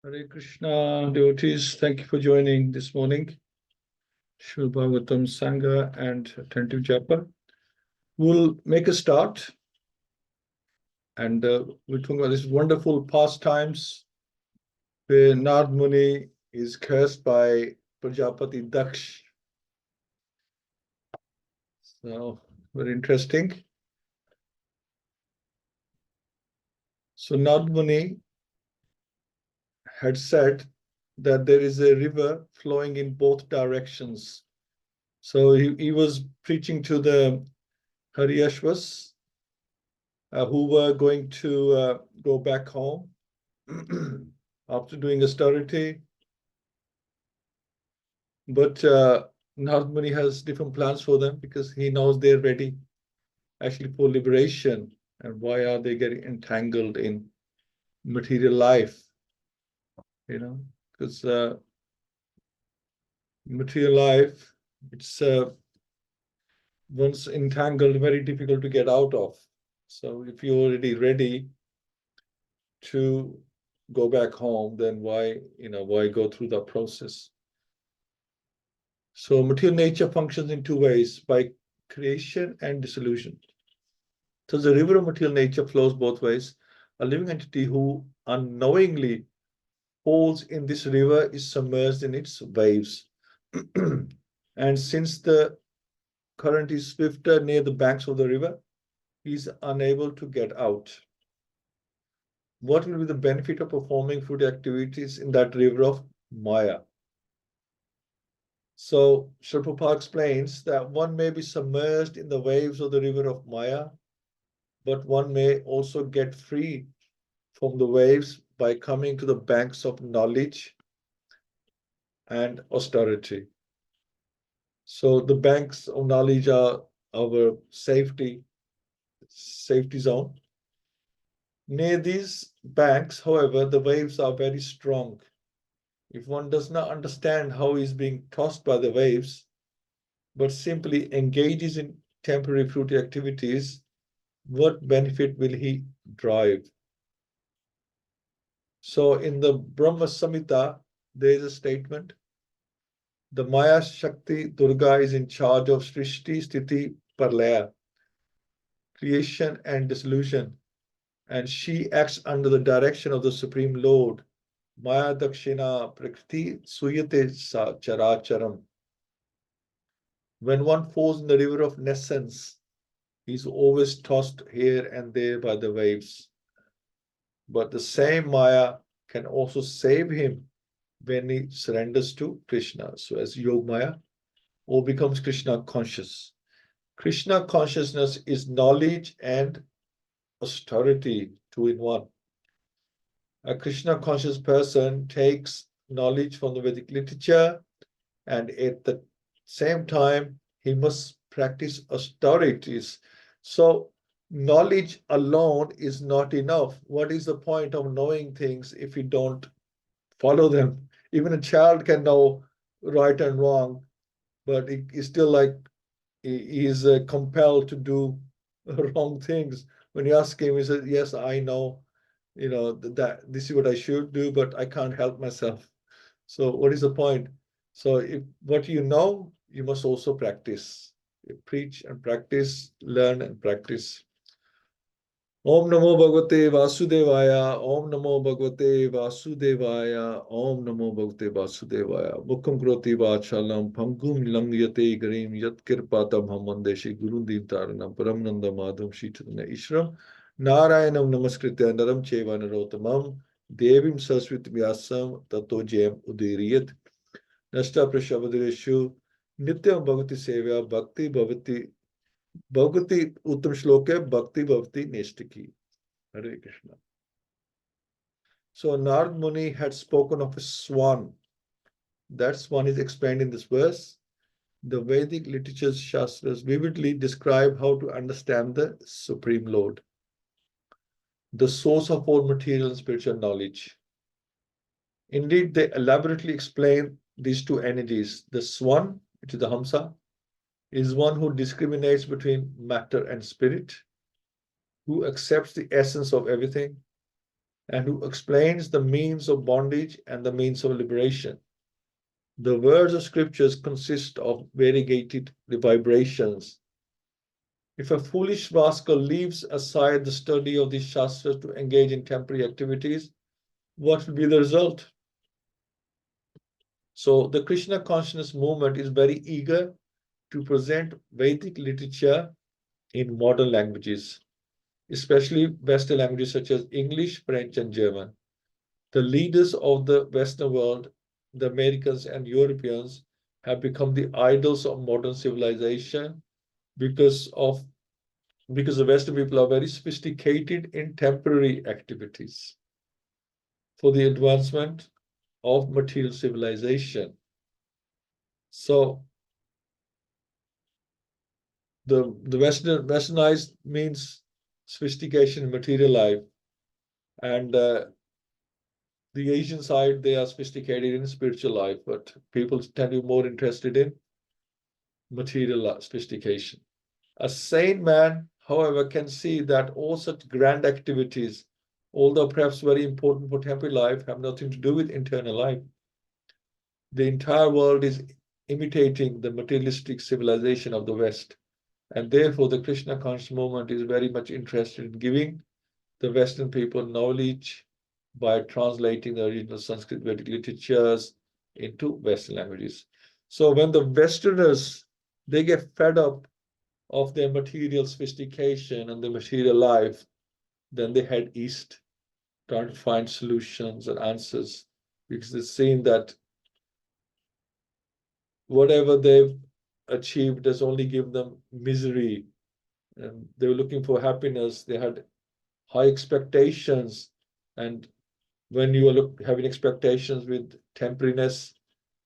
Hare Krishna, devotees, thank you for joining this morning. Srimad Bhagavatam Sangha and attentive japa. We'll make a start, and we're talking about these wonderful pastimes where Nārada Muni is cursed by Prajāpati Dakṣa. So, very interesting. So, Nārada Muni had said that there is a river flowing in both directions. So, he was preaching to the Haryashvas who were going to go back home after doing austerity. But Nārada Muni has different plans for them because he knows they're ready actually for liberation. And why are they getting entangled in material life? You know, because material life, it's once entangled, very difficult to get out of. So if you're already ready to go back home, then why go through that process? So material nature functions in two ways, by creation and dissolution. So the river of material nature flows both ways. A living entity who unknowingly falls in this river is submerged in its waves. And since the current is swifter near the banks of the river, he is unable to get out. What will be the benefit of performing food activities in that river of Maya? So Srila Prabhupada explains that one may be submerged in the waves of the river of Maya, but one may also get free from the waves by coming to the banks of knowledge and austerity. So the banks of knowledge are our safety zone. Near these banks, however, the waves are very strong. If one does not understand how he is being tossed by the waves, but simply engages in temporary fruity activities, what benefit will he derive? So in the Brahma Samhita, there is a statement, the Maya Shakti Durga is in charge of Srishti, Sthiti, Pralaya, creation and dissolution, and she acts under the direction of the Supreme Lord. Maya Dakshina Prakriti Suyate Sa Characharam. When one falls in the river of nescience, he is always tossed here and there by the waves. But the same Maya can also save him when he surrenders to Krishna. So as Yog Maya, or becomes Krishna conscious. Krishna consciousness is knowledge and austerity, two in one. A Krishna conscious person takes knowledge from the Vedic literature, and at the same time, he must practice austerities. So knowledge alone is not enough. What is the point of knowing things if you don't follow them? Even a child can know right and wrong, but he is still like he is compelled to do wrong things. When you ask him, he says, yes, I know, that this is what I should do, but I can't help myself. So what is the point? So if what you know, you must also practice. You preach and practice, learn and practice. Om Namo Bhagavate Vasudevaya, Om Namo Bhagavate Vasudevaya, Om Namo Bhagavate Vasudevaya. Mukham Kroti Vachalam, Pangum Langyate Garim, Yat Kirpatam Hamandeshi, Guru Dintaranam, Paramnanda Madham, Shitana Ishram, Narayanam Namaskritya, Naram Cheva Narotamam, Devim Saswit Vyasam, Tato Jem Udiriyat, Nasta Prashavadreshu, Nityam Bhagavati Sevya, Bhakti Bhavati. Bhagavati Uttam Shloka Bhakti Bhavati Neshtaki. Hare Krishna. So Nārada Muni had spoken of a swan. That swan is explained in this verse. The Vedic literatures, Shastras vividly describe how to understand the Supreme Lord, the source of all material and spiritual knowledge. Indeed, they elaborately explain these two energies. The swan, which is the Hamsa, is one who discriminates between matter and spirit, who accepts the essence of everything, and who explains the means of bondage and the means of liberation. The words of scriptures consist of variegated vibrations. If a foolish rascal leaves aside the study of these shastras to engage in temporary activities, what will be the result? So the Krishna consciousness movement is very eager to present Vedic literature in modern languages, especially Western languages such as English, French, and German. The leaders of the Western world, the Americans and Europeans, have become the idols of modern civilization because the Western people are very sophisticated in temporary activities for the advancement of material civilization. So the westernized means sophistication in material life, and the Asian side, they are sophisticated in spiritual life, but people tend to be more interested in material sophistication. A sane man, however, can see that all such grand activities, although perhaps very important for temporary life, have nothing to do with internal life. The entire world is imitating the materialistic civilization of the West. And therefore, the Krishna conscious movement is very much interested in giving the Western people knowledge by translating the original Sanskrit Vedic literatures into Western languages. So when the Westerners, they get fed up of their material sophistication and the material life, then they head east, trying to find solutions and answers, because they've seen that whatever they've achieved has only given them misery. And they were looking for happiness. They had high expectations. And when you are having expectations with temporariness,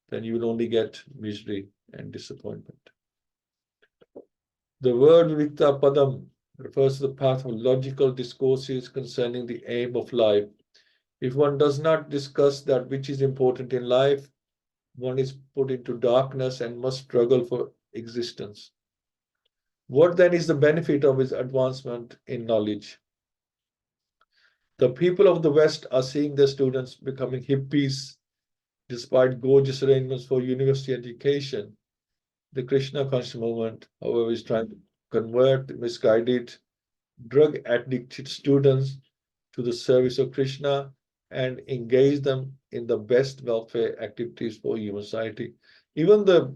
then you will only get misery and disappointment. The word Vivikta Padam refers to the path of logical discourses concerning the aim of life. If one does not discuss that which is important in life, one is put into darkness and must struggle for existence. What then is the benefit of his advancement in knowledge? The people of the West are seeing their students becoming hippies despite gorgeous arrangements for university education. The Krishna conscious movement, however, is trying to convert misguided, drug-addicted students to the service of Krishna and engage them in the best welfare activities for human society. Even the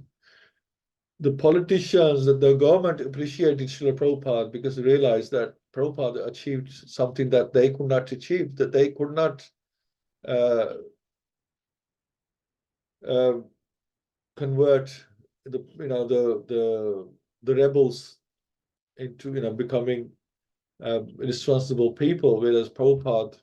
politicians, the government appreciated Srila Prabhupada because they realized that Prabhupada achieved something that they could not achieve, that they could not convert the rebels into becoming responsible people, whereas Prabhupada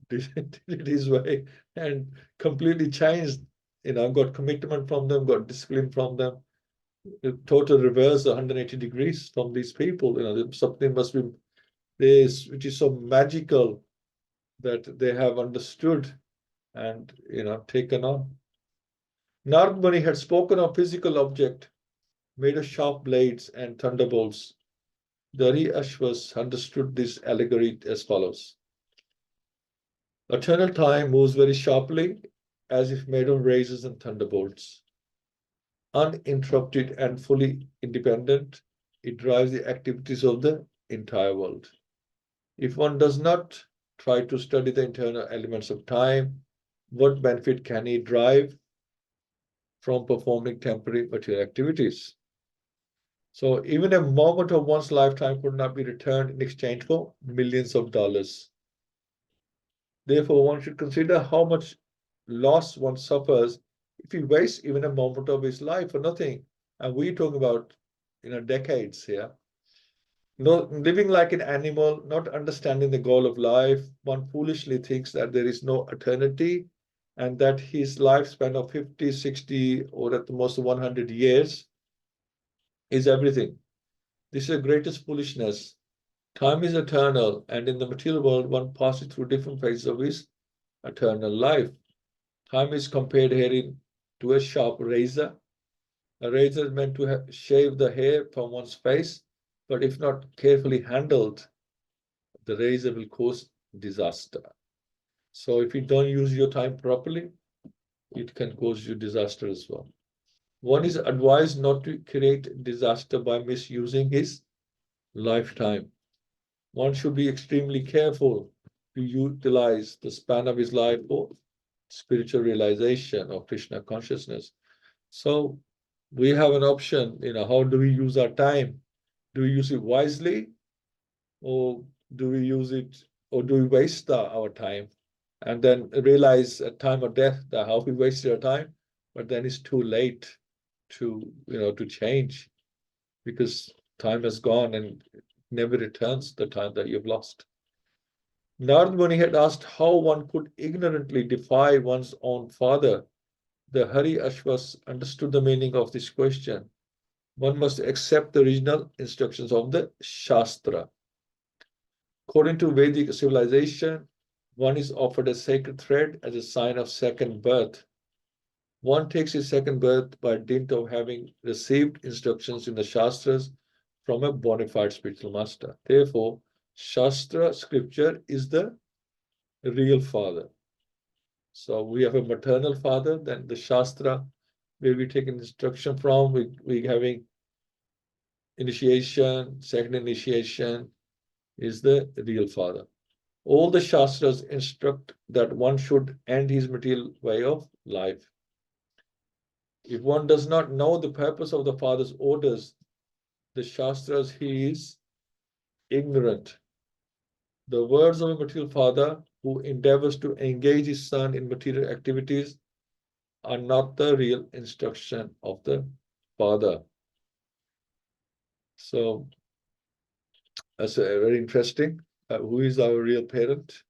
did it his way and completely changed, got commitment from them, got discipline from them. The total reverse 180 degrees from these people. Something must be this, which is so magical that they have understood and taken on. Nārada Muni had spoken of physical object made of sharp blades and thunderbolts. The Ashvas understood this allegory as follows. Eternal time moves very sharply, as if made of razors and thunderbolts. Uninterrupted and fully independent, it drives the activities of the entire world. If one does not try to study the internal elements of time, what benefit can he derive from performing temporary material activities? So even a moment of one's lifetime could not be returned in exchange for millions of dollars. Therefore, one should consider how much loss one suffers if he wastes even a moment of his life for nothing. And we're talking about, decades here. Living like an animal, not understanding the goal of life, one foolishly thinks that there is no eternity and that his lifespan of 50, 60, or at the most 100 years is everything. This is the greatest foolishness. Time is eternal, and in the material world, one passes through different phases of his eternal life. Time is compared herein to a sharp razor. A razor is meant to shave the hair from one's face, but if not carefully handled, the razor will cause disaster. So if you don't use your time properly, it can cause you disaster as well. One is advised not to create disaster by misusing his lifetime. One should be extremely careful to utilize the span of his life for spiritual realization of Krishna consciousness. So we have an option, how do we use our time? Do we use it wisely, or do we use it, or do we waste our time and then realize at time of death that how we wasted our time, but then it's too late to change, because time has gone and never returns the time that you've lost. Nārada Muni had asked how one could ignorantly defy one's own father. The Hari Ashvas understood the meaning of this question. One must accept the original instructions of the Shastra. According to Vedic civilization, one is offered a sacred thread as a sign of second birth. One takes his second birth by dint of having received instructions in the Shastras from a bona fide spiritual master. Therefore, Shastra scripture is the real father. So we have a maternal father, then the Shastra, where we take instruction from, we having initiation, second initiation, is the real father. All the Shastras instruct that one should end his material way of life. If one does not know the purpose of the father's orders, the Shastras, he is ignorant. The words of a material father who endeavors to engage his son in material activities are not the real instruction of the father. So that's very interesting. Who is our real parent?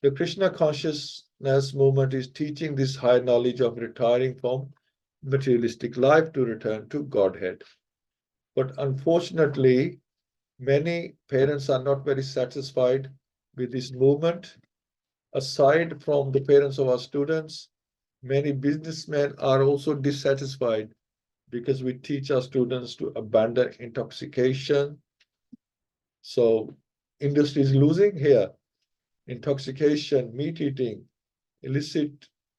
The Krishna consciousness movement is teaching this high knowledge of retiring from materialistic life to return to Godhead. But unfortunately, many parents are not very satisfied with this movement. Aside from the parents of our students, many businessmen are also dissatisfied because we teach our students to abandon intoxication. So industry is losing here. Intoxication, meat eating, illicit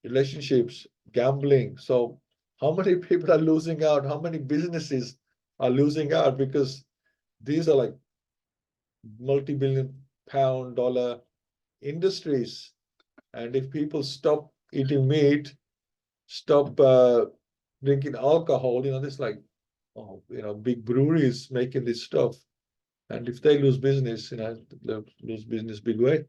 relationships, gambling. So how many people are losing out? How many businesses are losing out? Because these are like multi-billion pound dollar industries. And if people stop eating meat, stop drinking alcohol, there's like, big breweries making this stuff. And if they lose business, they'll lose business big way.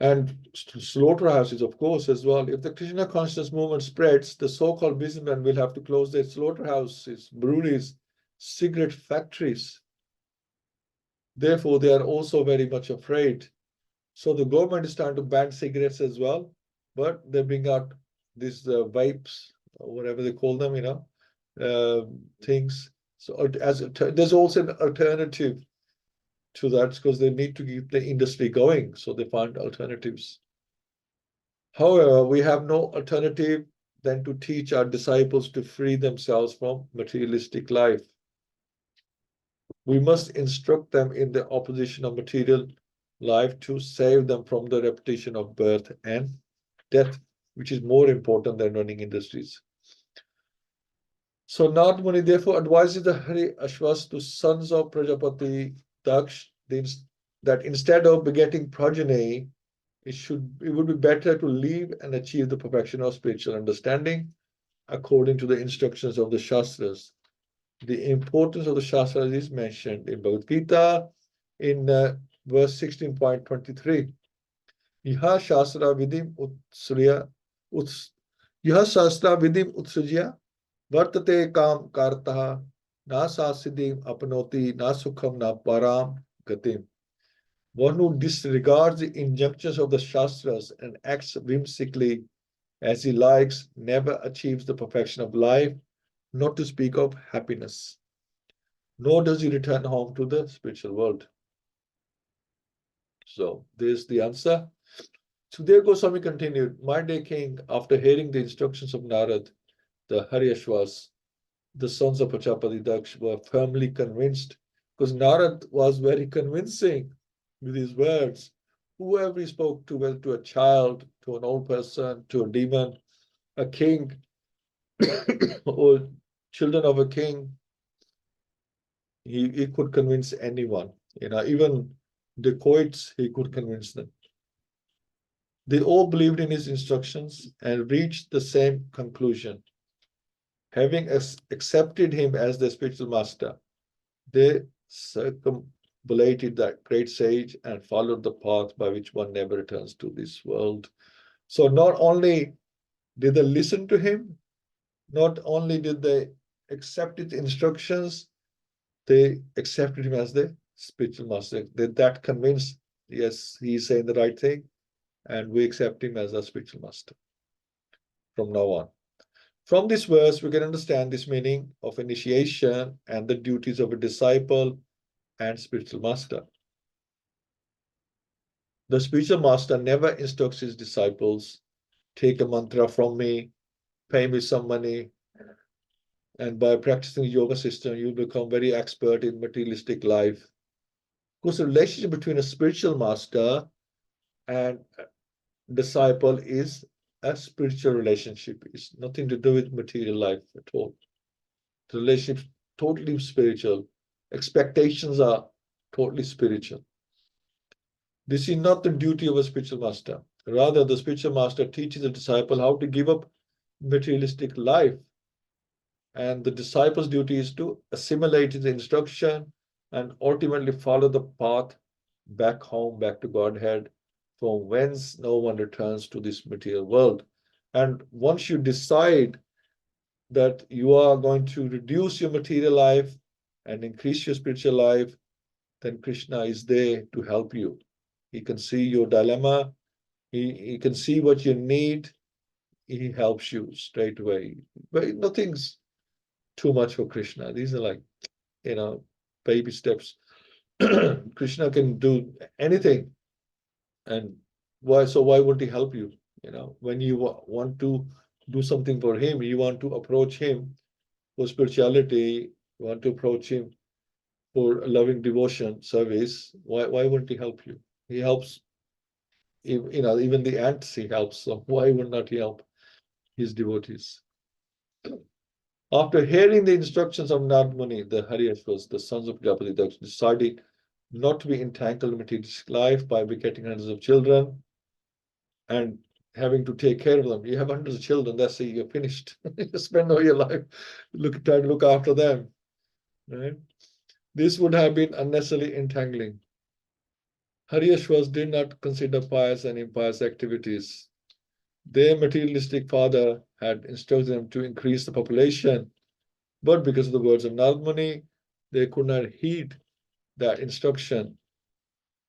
And slaughterhouses, of course, as well. If the Krishna consciousness movement spreads, the so-called businessmen will have to close their slaughterhouses, breweries, cigarette factories. Therefore, they are also very much afraid. So the government is trying to ban cigarettes as well, but they bring out these vapes, or whatever they call them, things. So there's also an alternative to that, because they need to keep the industry going, so they find alternatives. However, we have no alternative than to teach our disciples to free themselves from materialistic life. We must instruct them in the opposition of material life to save them from the repetition of birth and death, which is more important than running industries. So Nārada Muni therefore advises the Hari Ashvas to sons of Prajāpati Dakṣa that instead of begetting progeny, it would be better to live and achieve the perfection of spiritual understanding according to the instructions of the Shastras. The importance of the Shastras is mentioned in Bhagavad-Gita in verse 16.23. Yaha Shastra Vidim Utsrajya Vartate Kam Kartaha Na Sasidim Apnoti Na Sukham Na Param Gatim. One who disregards the injunctions of the Shastras and acts whimsically as he likes never achieves the perfection of life, not to speak of happiness. Nor does he return home to the spiritual world. So there's the answer. Sukadeva Goswami continued, my dear king, after hearing the instructions of Nārada, the Hari Ashvas, the sons of Prajāpati Dakṣa were firmly convinced, because Nārada was very convincing with his words. whoever he spoke to, whether to a child, to an old person, to a demon, a king, or children of a king, he could convince anyone. Even dacoits, he could convince them. They all believed in his instructions and reached the same conclusion. Having accepted him as their spiritual master, they circumambulated that great sage and followed the path by which one never returns to this world. So not only did they listen to him, not only did they accept his instructions, they accepted him as the spiritual master. That convinced, yes, he's saying the right thing, and we accept him as our spiritual master from now on. From this verse, we can understand this meaning of initiation and the duties of a disciple and spiritual master. The spiritual master never instructs his disciples, take a mantra from me, pay me some money, and by practicing the yoga system, you become very expert in materialistic life. Because the relationship between a spiritual master and disciple is a spiritual relationship. It's nothing to do with material life at all. The relationship is totally spiritual. Expectations are totally spiritual. This is not the duty of a spiritual master. Rather, the spiritual master teaches the disciple how to give up materialistic life. And the disciple's duty is to assimilate the instruction and ultimately follow the path back home, back to Godhead, from whence no one returns to this material world. And once you decide that you are going to reduce your material life and increase your spiritual life, then Krishna is there to help you. He can see your dilemma. He can see what you need. He helps you straight away. But nothing's too much for Krishna. These are like, baby steps. Krishna can do anything. And why would he help you? When you want to do something for him, you want to approach him for spirituality, you want to approach him for loving devotion, service, why wouldn't he help you? He helps, even the ants he helps, so why would not he help his devotees? After hearing the instructions of Nārada Muni, the Hariyashvas, the sons of Prajāpati Dakṣa, decided not to be entangled in materialistic life by begetting hundreds of children and having to take care of them. You have hundreds of children, that's it, you're finished. You spend all your life trying to look after them. Right? This would have been unnecessarily entangling. Hariyashvas did not consider pious and impious activities. Their materialistic father had instructed them to increase the population, but because of the words of Nārada Muni, they could not heed that instruction.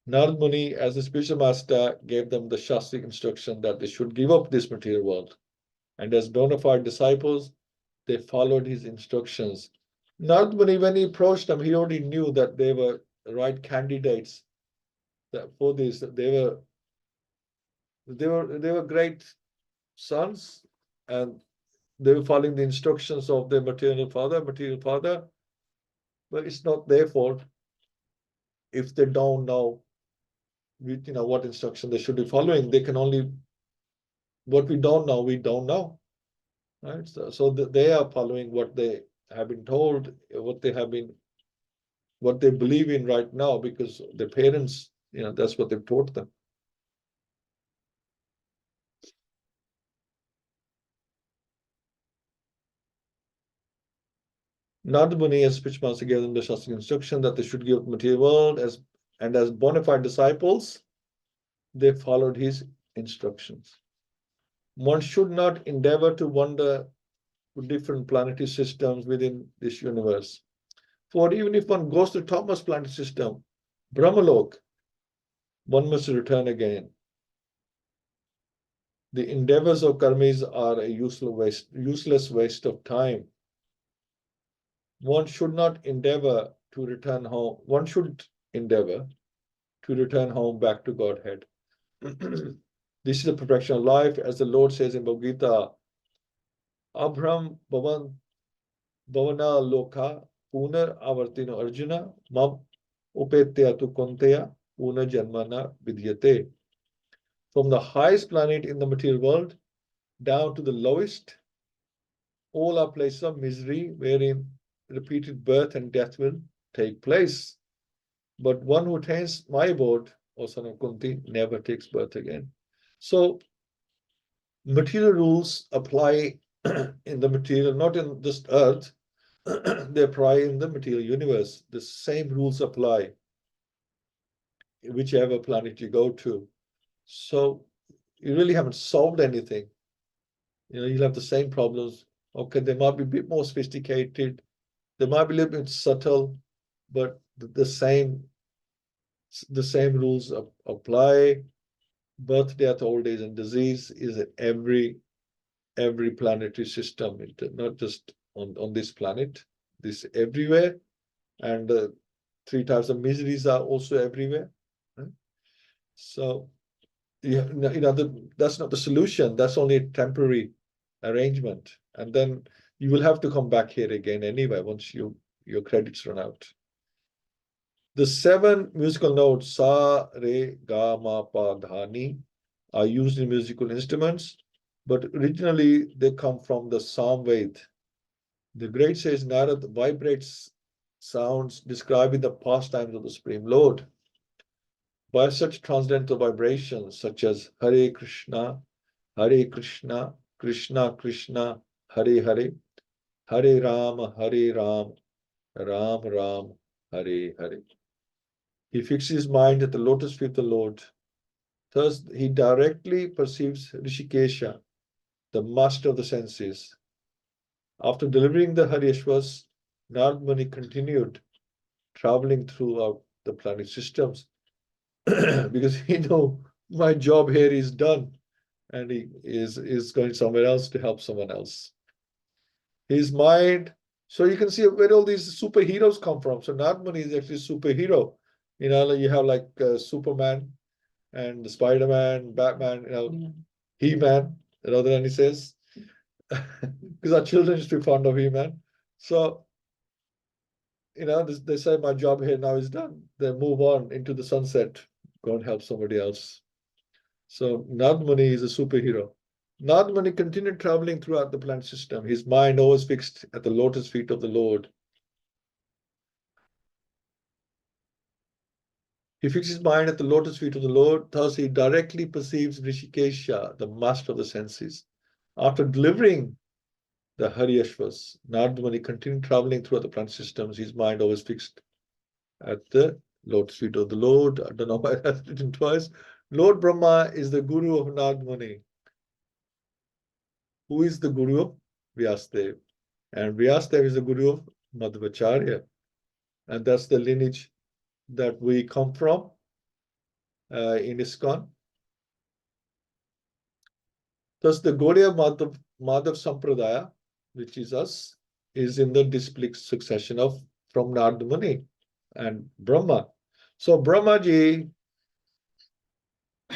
Nārada Muni, as the spiritual master, gave them the Shastric instruction that they should give up this material world. And as bona fide disciples, they followed his instructions. Nārada Muni, when he approached them, he already knew that they were right candidates for this. They were great sons, and they were following the instructions of their material father. But it's not their fault if they don't know what instruction they should be following. They can only, what we don't know, right? So they are following what they have been told, what they believe in right now, because their parents, that's what they've taught them. Nārada Muni, as spiritual master, gave them the Shastric instruction that they should give up the material world, as bona fide disciples, they followed his instructions. One should not endeavor to wander to different planetary systems within this universe. For even if one goes to the topmost planetary system, Brahmalok, one must return again. The endeavors of karmis are a useless waste of time. One should not endeavor to return home. One should endeavor to return home back to Godhead. This is the perfection of life, as the Lord says in Bhagavad-Gita, Abhram Bhavana Loka Punar Avartino Arjuna Mam Upetya tu Konteya Puna Janmana Vidyate. From the highest planet in the material world down to the lowest, all are places of misery wherein repeated birth and death will take place. But one who attains my abode, O son of Kunti, never takes birth again. So material rules apply in the material, not in just earth, they apply in the material universe. The same rules apply whichever planet you go to. So you really haven't solved anything. You'll have the same problems. Okay, they might be a bit more sophisticated, they might be a little bit subtle, but the same rules apply. Birth, death, old age, and disease is in every planetary system, not just on this planet. This everywhere, and three types of miseries are also everywhere. Right? So that's not the solution. That's only a temporary arrangement, and then you will have to come back here again anyway once your credits run out. The 7 musical notes sa, re, ga, ma, pa, dha, ni are used in musical instruments, but originally they come from the Samved. The great sage Nārada vibrates sounds describing the pastimes of the Supreme Lord. By such transcendental vibrations, such as Hare Krishna, Krishna Krishna, Hare Hare, Hare Ram, Ram Ram, Hare Hare. He fixes his mind at the lotus feet of the Lord. Thus, he directly perceives Rishikesha, the master of the senses. After delivering the Haryashvas, Nārada Muni continued traveling throughout the planet systems because he knew my job here is done, and he is going somewhere else to help someone else. His mind, so you can see where all these superheroes come from. So Nārada Muni is actually a superhero. You have like Superman and Spider-Man, Batman, He-Man, rather he says, because our children used to be fond of He-Man. So, they say my job here now is done. They move on into the sunset, go and help somebody else. So Nārada Muni is a superhero. Nārada Muni continued traveling throughout the planet system, his mind always fixed at the lotus feet of the Lord. He fixed his mind at the lotus feet of the Lord, thus he directly perceives Rishikesha, the master of the senses. After delivering the Haryashvas, Nārada Muni continued traveling throughout the planet systems, his mind always fixed at the lotus feet of the Lord. I don't know why that's written twice. Lord Brahma is the guru of Nārada Muni. Who is the guru of Vyasadeva? And Vyasadeva is the guru of Madhvacharya. And that's the lineage that we come from in ISKCON. Thus, the Gaudiya Madhav Sampradaya, which is us, is in the disciplic succession from Nārada Muni and Brahma. So Brahmaji,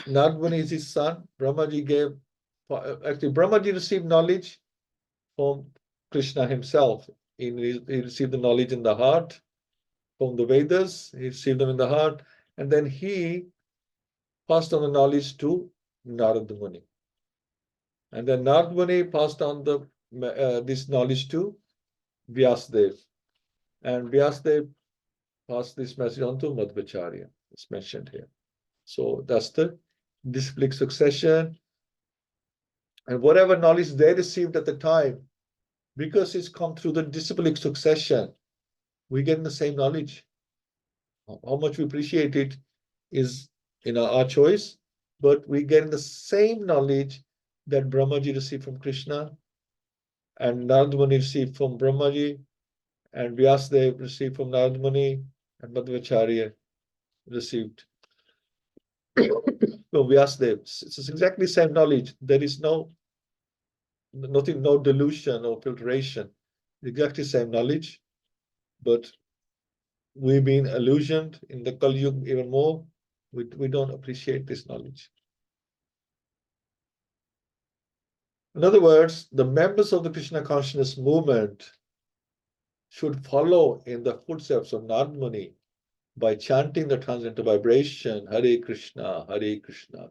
Nārada Muni is his son. Brahmaji received knowledge from Krishna himself. He received the knowledge in the heart from the Vedas. He received them in the heart, and then he passed on the knowledge to Nārada Muni. And then Nārada Muni passed on this knowledge to Vyasadeva. And Vyasadeva passed this message on to Madhvacharya. It's mentioned here. So that's the disciplic succession. And whatever knowledge they received at the time, because it's come through the disciplic succession, we get the same knowledge. How much we appreciate it is our choice, but we get the same knowledge that Brahmaji received from Krishna, and Nārada Muni received from Brahmaji, and Vyasadeva received from Nārada Muni, and Madhvacharya received from Vyasadeva. It's exactly the same knowledge. There is no delusion or filtration. Exactly the same knowledge, but we've been illusioned in the Kali Yuga even more. We don't appreciate this knowledge. In other words, the members of the Krishna consciousness movement should follow in the footsteps of Nārada Muni by chanting the transcendental vibration, Hare Krishna,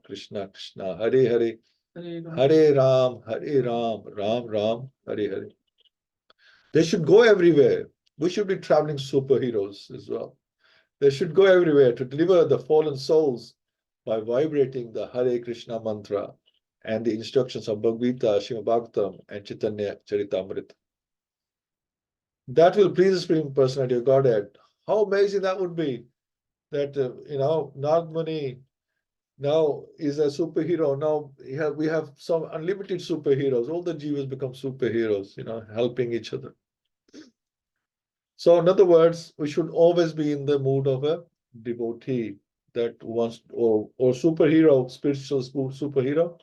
Krishna Krishna, Hare Hare, Hare Ram, Ram Ram, Hare Hare. They should go everywhere. We should be traveling superheroes as well. They should go everywhere to deliver the fallen souls by vibrating the Hare Krishna mantra and the instructions of Bhagavad-Gita, Srimad Bhagavatam, and Chaitanya Charitamrita. That will please the Supreme Personality of Godhead. How amazing that would be! That Nārada Muni now is a superhero. Now we have some unlimited superheroes. All the jivas become superheroes, helping each other. So in other words, we should always be in the mood of a devotee that wants, or superhero, spiritual superhero,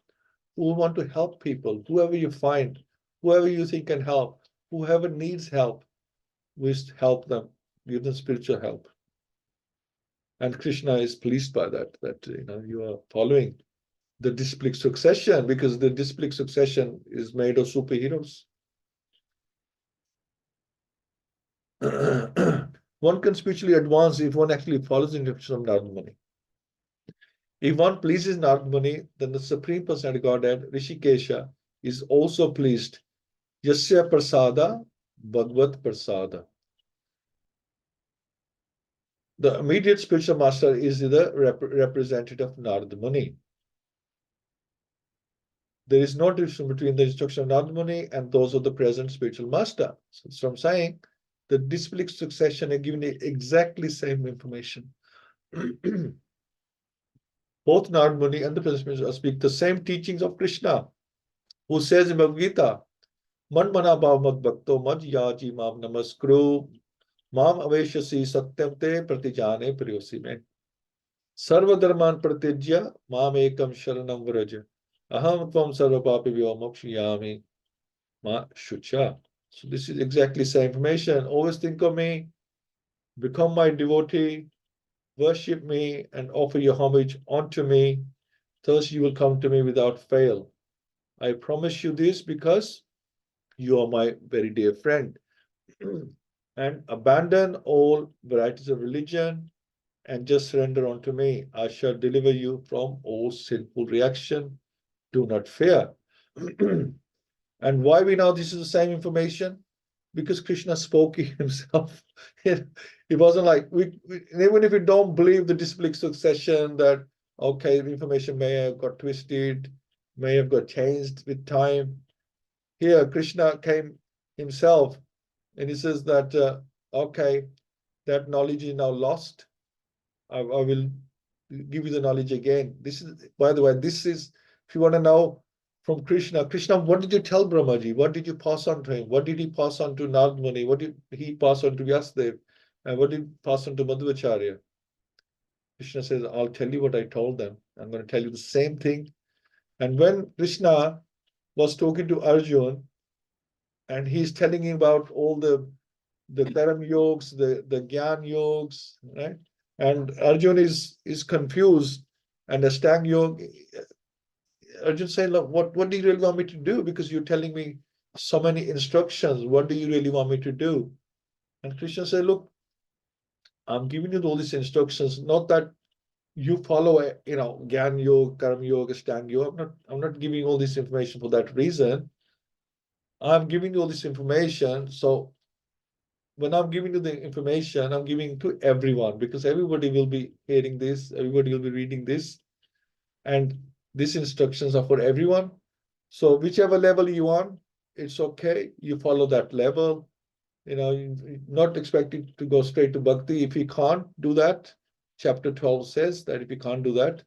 who want to help people, whoever you find, whoever you think can help, whoever needs help, we help them, give them spiritual help. And Krishna is pleased by that you are following the disciplic succession, because the disciplic succession is made of superheroes. One can spiritually advance if one actually follows the instructions of Nārada Muni. If one pleases Nārada Muni, then the Supreme Personality Godhead, Rishikesha, is also pleased. Yasya prasada, Bhagavad prasada. The immediate spiritual master is the representative of Nārada Muni. There is no difference between the instruction of Nārada Muni and those of the present spiritual master. So I'm saying the disciplic succession are giving exactly same information. Both Nārada Muni and the present spiritual master speak the same teachings of Krishna, who says in Bhagavad-Gita, Man mana bhav mad bhakto mad yaji mam namaskru mam aveshasi satyam te pratijane priyosi me. Sarva dharman pratijya mam ekam sharanam vraja. Aham tvam sarva papi vyo mokshiyami ma shucha. So this is exactly the same information. Always think of me, become my devotee, worship me, and offer your homage unto me. Thus you will come to me without fail. I promise you this because you are my very dear friend. And abandon all varieties of religion and just surrender unto me. I shall deliver you from all sinful reaction. Do not fear. And why we know this is the same information? Because Krishna spoke himself. It wasn't like, even if we don't believe the disciplic succession, that, okay, the information may have got twisted, may have got changed with time. Here, Krishna came himself, and he says that, okay, that knowledge is now lost. I will give you the knowledge again. This is, by the way, this is, if you want to know from Krishna, what did you tell Brahmaji? What did you pass on to him? What did he pass on to Nārada Muni? What did he pass on to Vyasadeva? And what did he pass on to Madhvacharya? Krishna says, I'll tell you what I told them. I'm going to tell you the same thing. And when Krishna was talking to Arjuna, and he's telling him about all the Karam yogs, the Gyan yogs, right? And Arjuna is confused. And the Stang Yoga, Arjuna said, look, what do you really want me to do? Because you're telling me so many instructions. What do you really want me to do? And Krishna said, look, I'm giving you all these instructions, not that you follow, Gyan Yoga, Karma Yoga, Stang Yoga. I'm not giving all this information for that reason. I'm giving you all this information. So when I'm giving you the information, I'm giving to everyone, because everybody will be hearing this, everybody will be reading this. And these instructions are for everyone. So whichever level you want, it's okay. You follow that level. You're not expected to go straight to bhakti. If you can't do that, chapter 12 says that if you can't do that,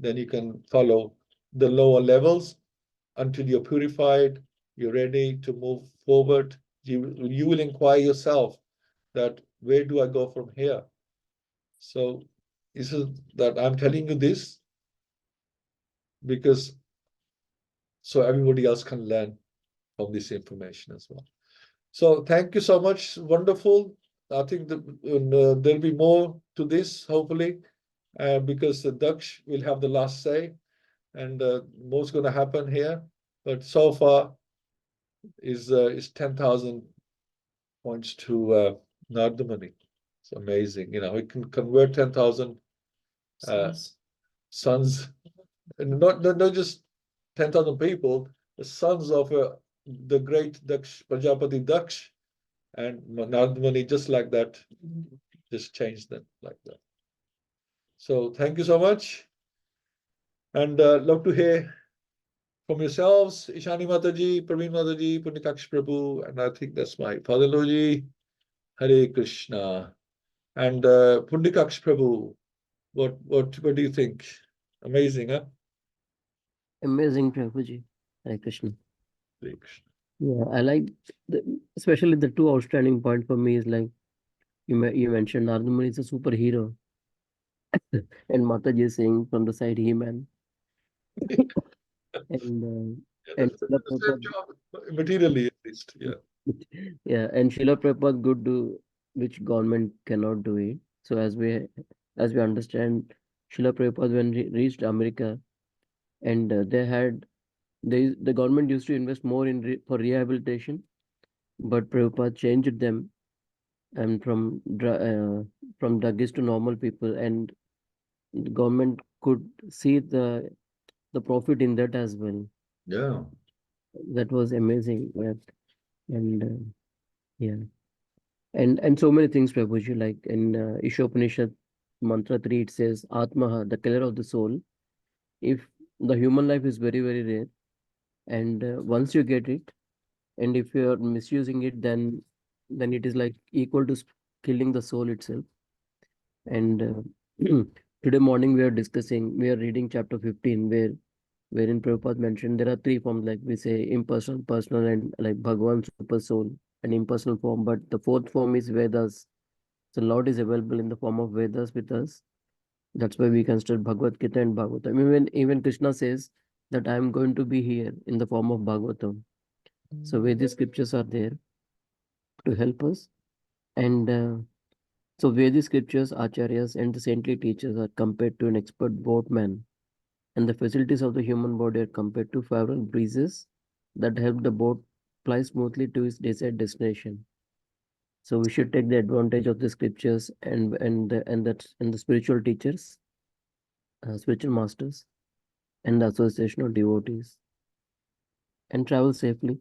then you can follow the lower levels until you're purified, you're ready to move forward. You will inquire yourself that where do I go from here? So this is that I'm telling you this because so everybody else can learn from this information as well. So thank you so much. Wonderful. I think there'll be more to this, hopefully, because the Daksh will have the last say, and more's going to happen here. But so far is 10,000 points to Nārada Muni. It's amazing. We can convert 10,000 sons, and not just 10,000 people, the sons of the great Prajāpati Dakṣa and Nārada Muni, just like that, just changed them like that. So thank you so much, and love to hear from yourselves, Ishani Mataji, Praveen Mataji, Punyaksh Prabhu, and I think that's my father-in-law ji. Hare Krishna. And Punyaksh Prabhu, what do you think? Amazing, huh? Amazing, Prabhuji. Hare Krishna. Hare Krishna. Yeah, I like especially the two outstanding point for me is like you mentioned Nārada Muni is a superhero, and Mataji is saying from the side He-Man, and Yeah, and that's Srila the same Prabhupada, job, materially at least. Yeah. yeah, and Srila Prabhupada could do which government cannot do it. So as we understand, Srila Prabhupada when he reached America, and the government used to invest more in for rehabilitation, but Prabhupada changed them and from druggies to normal people, and the government could see the profit in that as well. Yeah. That was amazing. Yeah. And yeah, and so many things, Prabhuji, like in Ishopanishad mantra 3, it says Atmaha, the killer of the soul. If the human life is very, very rare, and once you get it, and if you are misusing it, then it is like equal to killing the soul itself. And today morning we are reading chapter 15, wherein Prabhupada mentioned there are three forms, like we say impersonal, personal, and like Bhagavan super soul, an impersonal form. But the fourth form is Vedas. So Lord is available in the form of Vedas with us. That's why we consider Bhagavad-Gita and Bhagavatam. Even Krishna says that I am going to be here in the form of Bhagavatam. So Vedic scriptures are there to help us. And so Vedic scriptures, acharyas, and the saintly teachers are compared to an expert boatman, and the facilities of the human body are compared to favorable breezes that help the boat fly smoothly to its desired destination. So we should take the advantage of the scriptures and the spiritual teachers, spiritual masters, and the association of devotees, and travel safely.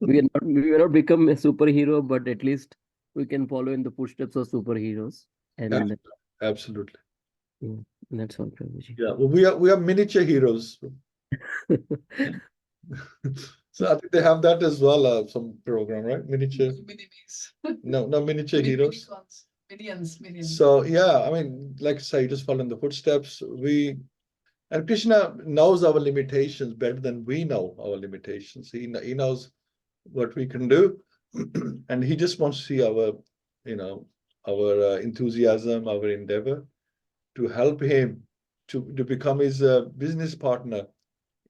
We will not become a superhero, but at least we can follow in the footsteps of superheroes. Yeah, And absolutely. yeah, that's all, Prabhuji. Yeah. Well, we are miniature heroes. So I think they have that as well, some program, right? Miniature. Minions. No, miniature heroes. Minions. So yeah, I mean, like I say, just follow in the footsteps. And Krishna knows our limitations better than we know our limitations. He knows what we can do, and he just wants to see our enthusiasm, our endeavor to help him to become his business partner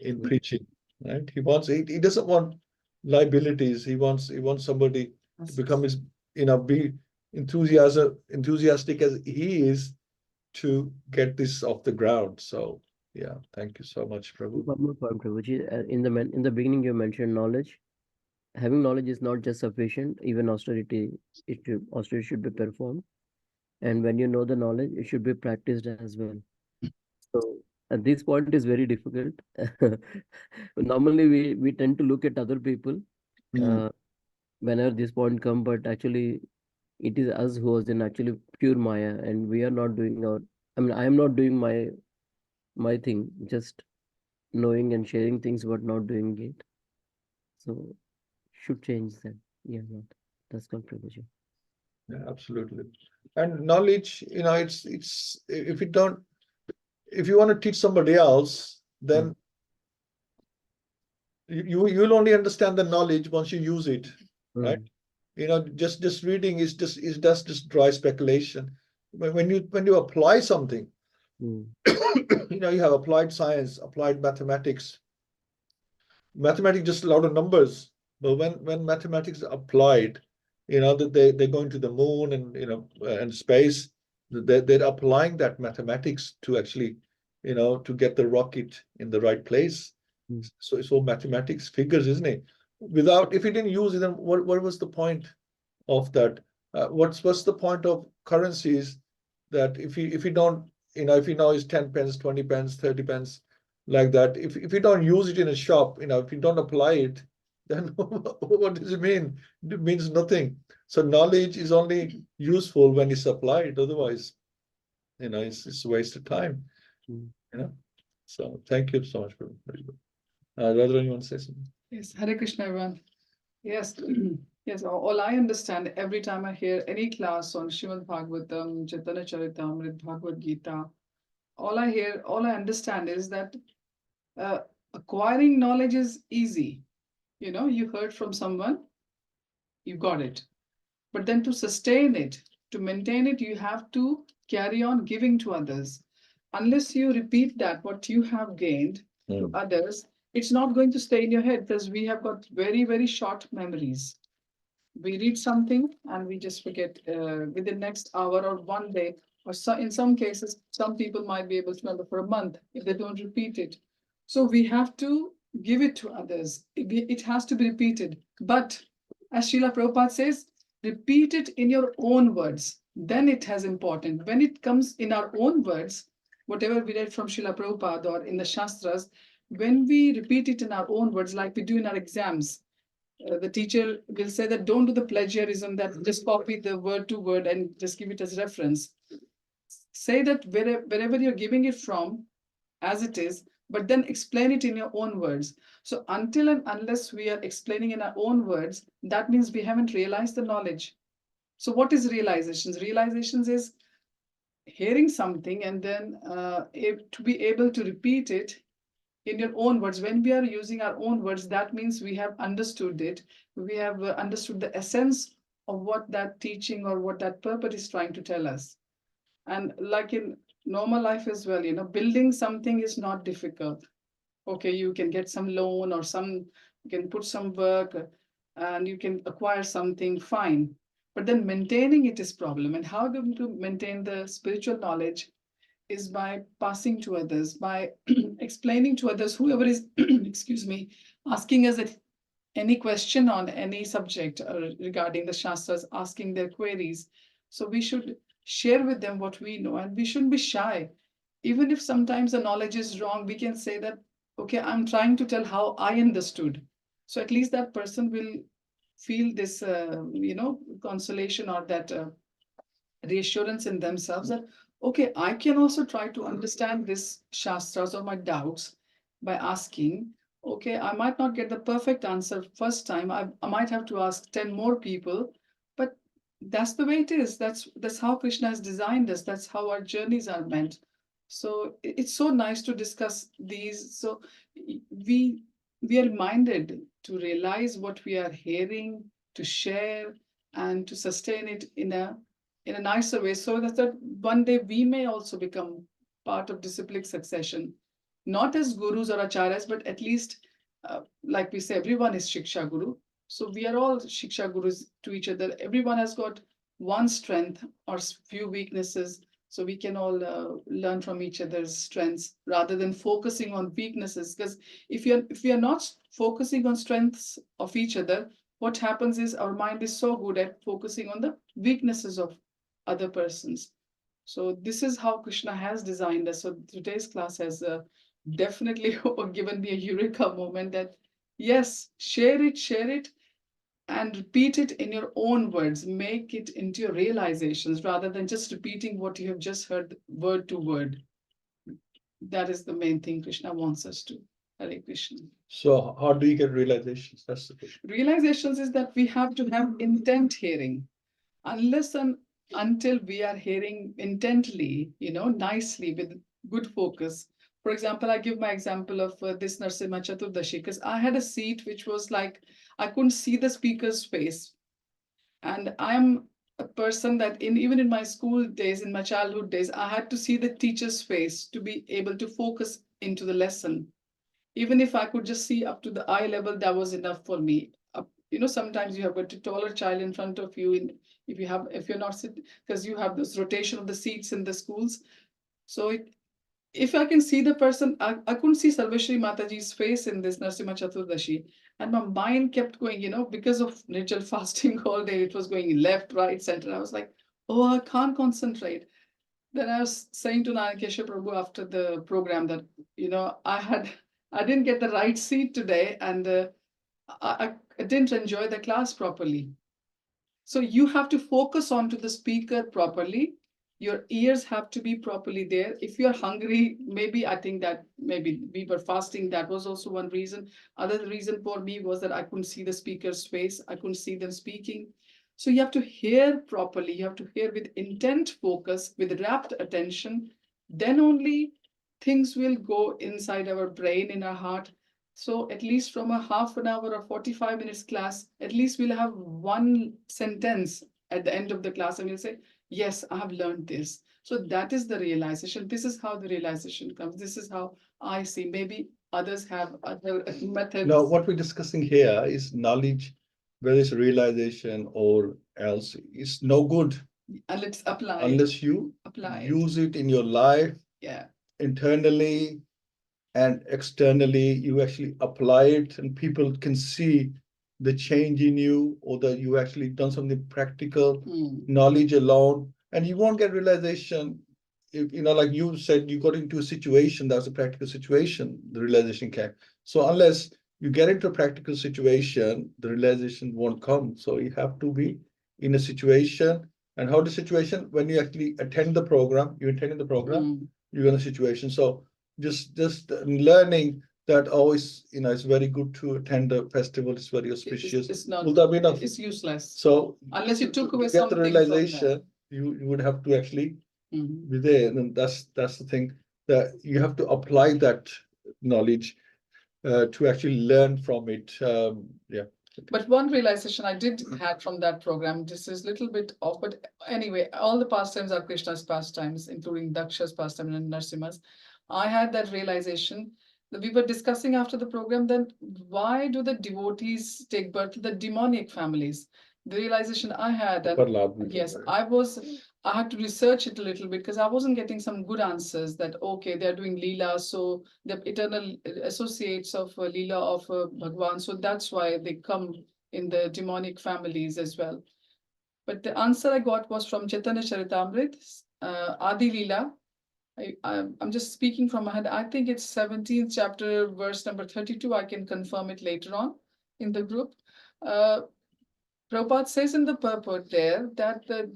in preaching. Right? He doesn't want liabilities. He wants somebody to become his be enthusiastic as he is to get this off the ground. So yeah, thank you so much, Prabhu. One more point, Prabhuji. In the beginning, you mentioned knowledge. Having knowledge is not just sufficient. Even austerity should be performed. And when you know the knowledge, it should be practiced as well. So at this point is very difficult. Normally, we tend to look at other people uh, whenever this point come, but actually it is us who is in actually pure Maya, and we are not doing our. I mean, I am not doing my thing, just knowing and sharing things, but not doing it. So should change that. Yeah, that's contribution. Yeah, absolutely. And knowledge, it's if you want to teach somebody else, then you'll only understand the knowledge once you use it, right? Just reading is just dry speculation. When you apply something, you have applied science, applied mathematics. Mathematics just a lot of numbers, but when mathematics are applied, that they're going to the moon and space, they're applying that mathematics to actually to get the rocket in the right place. So it's all mathematics figures, isn't it? If you didn't use it, then what was the point of that what's the point of currencies that if you don't, if you know it's 10 pence, 20 pence, 30 pence, like that, if you don't use it in a shop, if you don't apply it, then what does it mean? It means nothing. So knowledge is only useful when it's applied. Otherwise, it's a waste of time. So thank you so much for very good. Radha, you want to say something? Yes, Hare Krishna, everyone. Yes, yes. All I understand every time I hear any class on Srimad Bhagavatam, Chaitanya Charitamrita, Bhagavad-Gita, all I understand is that acquiring knowledge is easy. You heard from someone, you got it. But then to sustain it, to maintain it, you have to carry on giving to others. Unless you repeat that, what you have gained to others, it's not going to stay in your head because we have got very, very short memories. We read something and we just forget within next hour or one day, or in some cases, some people might be able to remember for a month if they don't repeat it. So we have to give it to others. It has to be repeated. But as Srila Prabhupada says, repeat it in your own words. Then it has important. When it comes in our own words, whatever we read from Srila Prabhupada or in the Shastras, when we repeat it in our own words, like we do in our exams, the teacher will say that don't do the plagiarism, that just copy the word to word and just give it as reference. Say that wherever you're giving it from, as it is, but then explain it in your own words. So until and unless we are explaining in our own words, that means we haven't realized the knowledge. So what is realizations? Realizations is hearing something and then to be able to repeat it in your own words. When we are using our own words, that means we have understood it. We have understood the essence of what that teaching or what that purpose is trying to tell us. And like in normal life as well, building something is not difficult. Okay, you can get some loan or you can put some work and you can acquire something, fine. But then maintaining it is problem. And how to maintain the spiritual knowledge is by passing to others, by explaining to others, whoever is, excuse me, asking us any question on any subject regarding the Shastras, asking their queries. So we should share with them what we know, and we shouldn't be shy. Even if sometimes the knowledge is wrong, we can say that, okay, I'm trying to tell how I understood. So at least that person will feel this, consolation or that reassurance in themselves that, okay, I can also try to understand this Shastras or my doubts by asking. Okay, I might not get the perfect answer first time. I might have to ask 10 more people, but that's the way it is. That's how Krishna has designed us. That's how our journeys are meant. So it's so nice to discuss these. So we are reminded to realize what we are hearing, to share, and to sustain it in a nicer way, so that one day we may also become part of disciplic succession, not as gurus or acharyas, but at least, like we say, everyone is Shiksha Guru. So we are all Shiksha Gurus to each other. Everyone has got one strength or few weaknesses. So we can all learn from each other's strengths rather than focusing on weaknesses. Because if we are not focusing on strengths of each other, what happens is our mind is so good at focusing on the weaknesses of other persons. So this is how Krishna has designed us. So today's class has definitely given me a eureka moment that, yes, share it, and repeat it in your own words. Make it into your realizations rather than just repeating what you have just heard word to word. That is the main thing Krishna wants us to. Hare Krishna. So how do you get realizations? That's the question. Realizations is that we have to have intent hearing. Unless and until we are hearing intently, nicely with good focus. For example, I give my example of this Narasimha Chaturdashi, because I had a seat which was like, I couldn't see the speaker's face. And I'm a person that even in my school days, in my childhood days, I had to see the teacher's face to be able to focus into the lesson. Even if I could just see up to the eye level, that was enough for me. Sometimes you have got a taller child in front of you, if you're not sitting, because you have this rotation of the seats in the schools. So if I can see the person, I couldn't see Sarveshri Mataji's face in this Narasimha Chaturdashi. And my mind kept going, because of ritual fasting all day, it was going left, right, center. I was like, oh, I can't concentrate. Then I was saying to Narayan Prabhu after the program that, I didn't get the right seat today, and I didn't enjoy the class properly. So you have to focus on to the speaker properly. Your ears have to be properly there. If you're hungry, maybe I think that maybe we were fasting. That was also one reason. Other reason for me was that I couldn't see the speaker's face. I couldn't see them speaking. So you have to hear properly. You have to hear with intent focus, with rapt attention. Then only things will go inside our brain, in our heart. So at least from a half an hour or 45 minutes class, at least we'll have one sentence at the end of the class and we'll say, yes, I have learned this. So that is the realization. This is how the realization comes. This is how I see. Maybe others have other methods. Now, what we're discussing here is knowledge, whether it's realization or else, is no good And let's apply unless you apply it. use it in your life, Yeah. internally and externally. You actually apply it, and people can see the change in you, or that you actually done something practical. Knowledge alone, and you won't get realization. If, like you said, you got into a situation that's a practical situation, the realization came. So unless you get into a practical situation, the realization won't come. So you have to be in a situation. And how the situation, when you actually attend the program, you attend the program, you're in a situation. So just learning that always, it's very good to attend a festival. It's very auspicious. It's not. Will that be enough? It's useless. So unless you took away to get the something realization, you would have to actually be there. And that's the thing, that you have to apply that knowledge to actually learn from it. Yeah. But one realization I did had from that program, this is a little bit off, but anyway, all the pastimes are Krishna's pastimes, including Daksha's pastime and Narasimha's. I had that realization that we were discussing after the program, then why do the devotees take birth to the demonic families? The realization I had, and yes, I had to research it a little bit because I wasn't getting some good answers that, okay, they're doing Leela, so the eternal associates of Leela of Bhagwan, so that's why they come in the demonic families as well. But the answer I got was from Chaitanya Charitamrit, Adi Leela. I'm just speaking from my head. I think it's 17th chapter, verse number 32. I can confirm it later on in the group. Prabhupada says in the purport there that the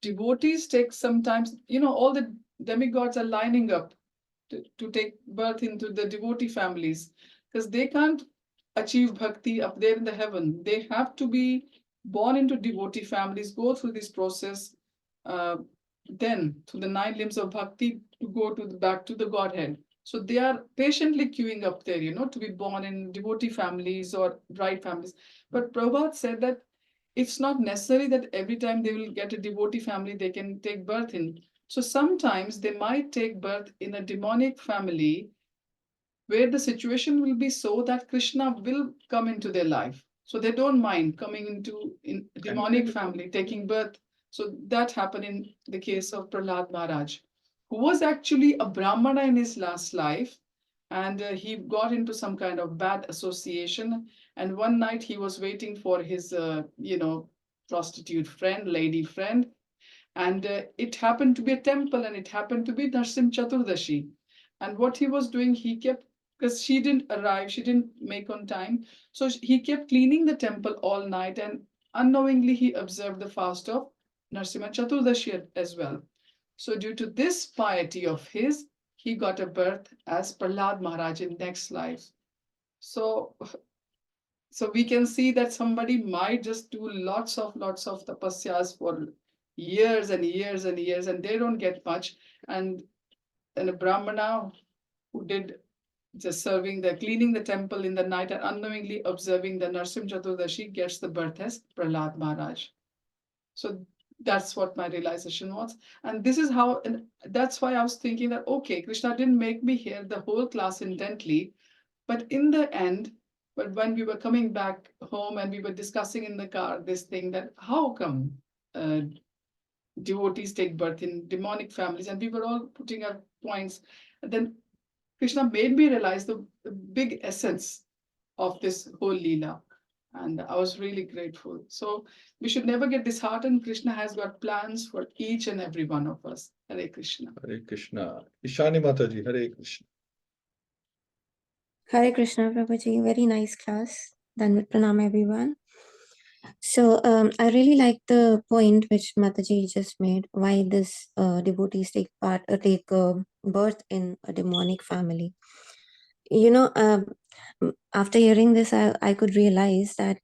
devotees take sometimes, all the demigods are lining up to take birth into the devotee families because they can't achieve bhakti up there in the heaven. They have to be born into devotee families, go through this process, then through the 9 limbs of bhakti to go back to the Godhead. So they are patiently queuing up there, to be born in devotee families or bride families. But Prabhupada said that it's not necessary that every time they will get a devotee family, they can take birth in. So sometimes they might take birth in a demonic family where the situation will be so that Krishna will come into their life. So they don't mind coming into a demonic family, taking birth. So that happened in the case of Prahlad Maharaj, who was actually a Brahmana in his last life. And he got into some kind of bad association. And one night he was waiting for his, prostitute friend, lady friend. And it happened to be a temple, and it happened to be Narsim Chaturdashi. And what he was doing, he kept, because she didn't arrive, she didn't make on time. So he kept cleaning the temple all night, and unknowingly he observed the fast of Narsimha Chaturdashi as well. So due to this piety of his, he got a birth as Prahlad Maharaj in next life. So we can see that somebody might just do lots of tapasyas for years and years and years, and they don't get much. And a Brahmana who did just cleaning the temple in the night and unknowingly observing the Narsim Chaturdashi gets the birth as Prahlad Maharaj. So that's what my realization was. And this is how, and that's why I was thinking that, okay, Krishna didn't make me hear the whole class intently, but in the end, but when we were coming back home and we were discussing in the car this thing that how come devotees take birth in demonic families, and we were all putting our points. And then Krishna made me realize the big essence of this whole Leela. And I was really grateful. So we should never get disheartened. Krishna has got plans for each and every one of us. Hare Krishna. Hare Krishna. Ishani Mataji, Hare Krishna. Hare Krishna, Prabhuji. Very nice class. Danvat Pranam, everyone. So I really like the point which Mataji just made. Why this devotees take birth in a demonic family. You know, after hearing this, I could realize that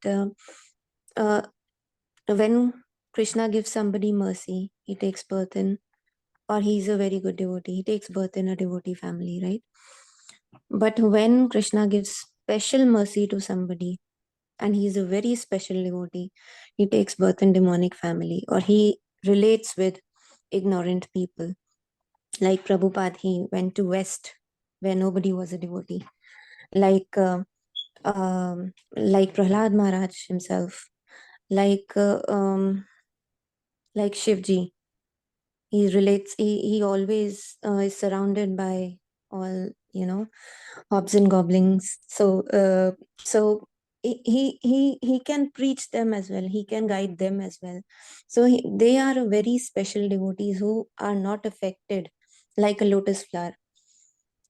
when Krishna gives somebody mercy, he takes birth in, or he's a very good devotee, he takes birth in a devotee family, right? But when Krishna gives special mercy to somebody, and he's a very special devotee, he takes birth in demonic family, or he relates with ignorant people. Like Prabhupada, he went to West where nobody was a devotee. Like Prahlad Maharaj himself, like Shivji, he relates. He always is surrounded by all, hobs and goblins. So he can preach them as well. He can guide them as well. So they are a very special devotees who are not affected like a lotus flower.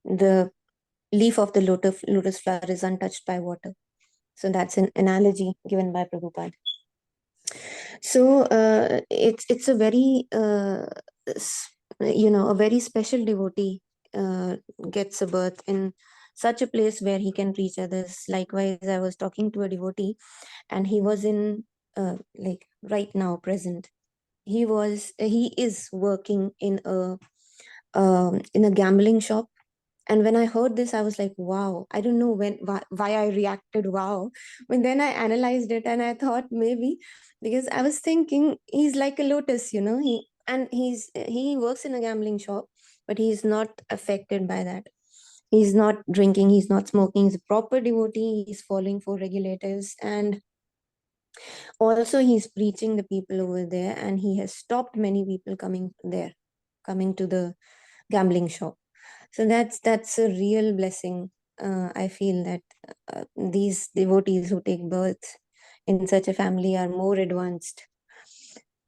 The leaf of the lotus flower is untouched by water. So that's an analogy given by Prabhupada. So it's a very a very special devotee gets a birth in such a place where he can reach others. Likewise, I was talking to a devotee, and he was in like right now present. He is working in a gambling shop. And when I heard this, I was like, wow. I don't know why I reacted wow. But then I analyzed it, and I thought maybe because I was thinking he's like a lotus, he works in a gambling shop, but he's not affected by that. He's not drinking, he's not smoking, he's a proper devotee, he's following four regulatives, and also he's preaching the people over there, and he has stopped many people coming to the gambling shop. So that's a real blessing. I feel that these devotees who take birth in such a family are more advanced.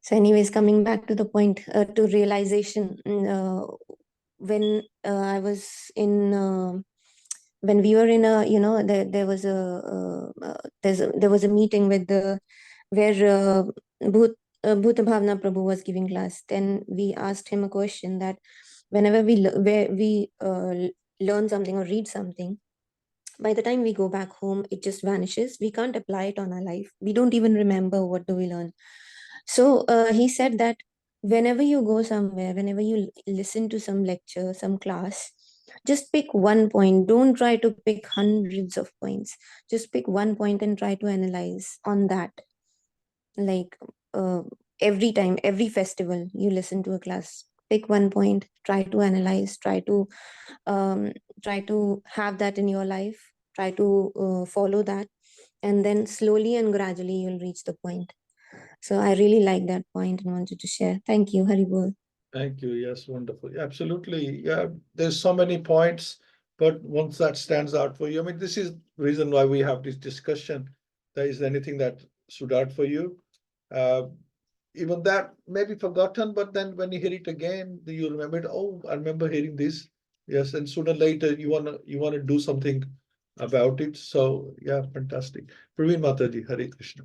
So anyways, coming back to the point, to realization, when I was in when we were in a, there was there was a meeting with where Bhuta Bhavana Prabhu was giving class. Then we asked him a question that whenever we learn something or read something, by the time we go back home, it just vanishes. We can't apply it on our life. We don't even remember what do we learn. So he said that whenever you go somewhere, whenever you listen to some lecture, some class, just pick one point. Don't try to pick hundreds of points. Just pick one point and try to analyze on that. Like every time, every festival, you listen to a class, pick one point, try to analyze, try to have that in your life, try to follow that, and then slowly and gradually you'll reach the point. So I really like that point and wanted to share. Thank you, Haribol. Thank you. Yes, wonderful. Yeah, absolutely. Yeah, there's so many points, but once that stands out for you, I mean, this is the reason why we have this discussion. There is anything that stood out for you. Even that may be forgotten, but then when you hear it again, you remember it. Oh, I remember hearing this. Yes, and sooner or later you wanna do something about it. So yeah, fantastic. Praveen Mataji, Hare Krishna.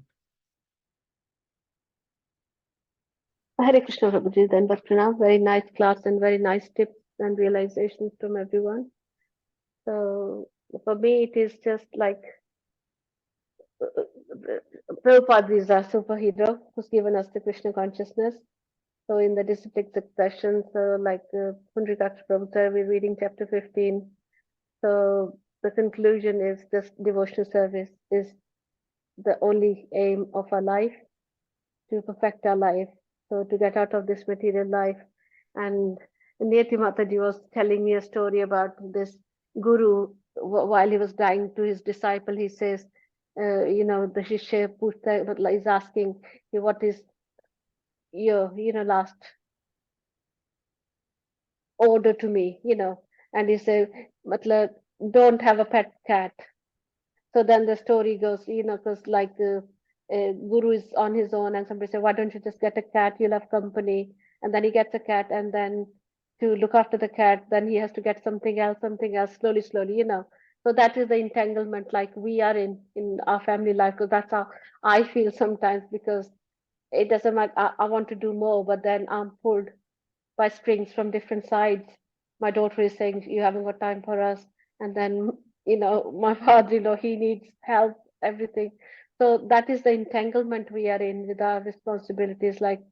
Hare Krishna, Prabhuji. Then, but Pranam, very nice class and very nice tips and realizations from everyone. So for me, it is just like Prabhupada is our superhero who's given us the Krishna consciousness. So in the disciplic succession, so like Pundrikaksh Prabhupada, we're reading chapter 15. So the conclusion is this devotional service is the only aim of our life, to perfect our life. So to get out of this material life. And Niyati Mataji was telling me a story about this guru while he was dying to his disciple. He says, the Shishya is asking, what is your, last order to me, and he said, don't have a pet cat. So then the story goes, because like the guru is on his own, and somebody said, why don't you just get a cat? You'll have company. And then he gets a cat, and then to look after the cat, then he has to get something else, slowly, slowly. So that is the entanglement like we are in our family life. Because that's how I feel sometimes, because it doesn't matter. I want to do more, but then I'm pulled by strings from different sides. My daughter is saying, you haven't got time for us. And then, my father-in-law, he needs help, everything. So that is the entanglement we are in with our responsibilities, like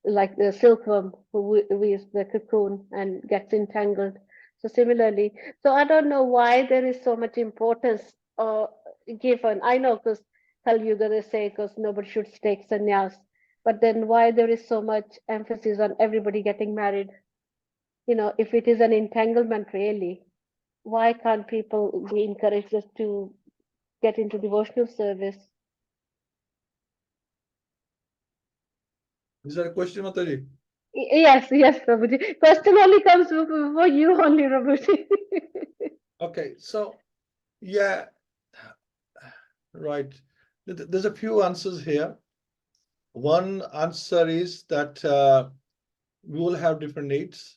the silkworm who weaves the cocoon and gets entangled. So similarly, so I don't know why there is so much importance given. I know because Kali Yuga they say because nobody should take sannyas, but then why there is so much emphasis on everybody getting married? If it is an entanglement really, why can't people be encouraged just to get into devotional service? Is that a question, Mataji? Yes, Prabhuji. Question only comes for you only, Prabhuji. Okay, so yeah, right. There's a few answers here. One answer is that we will have different needs.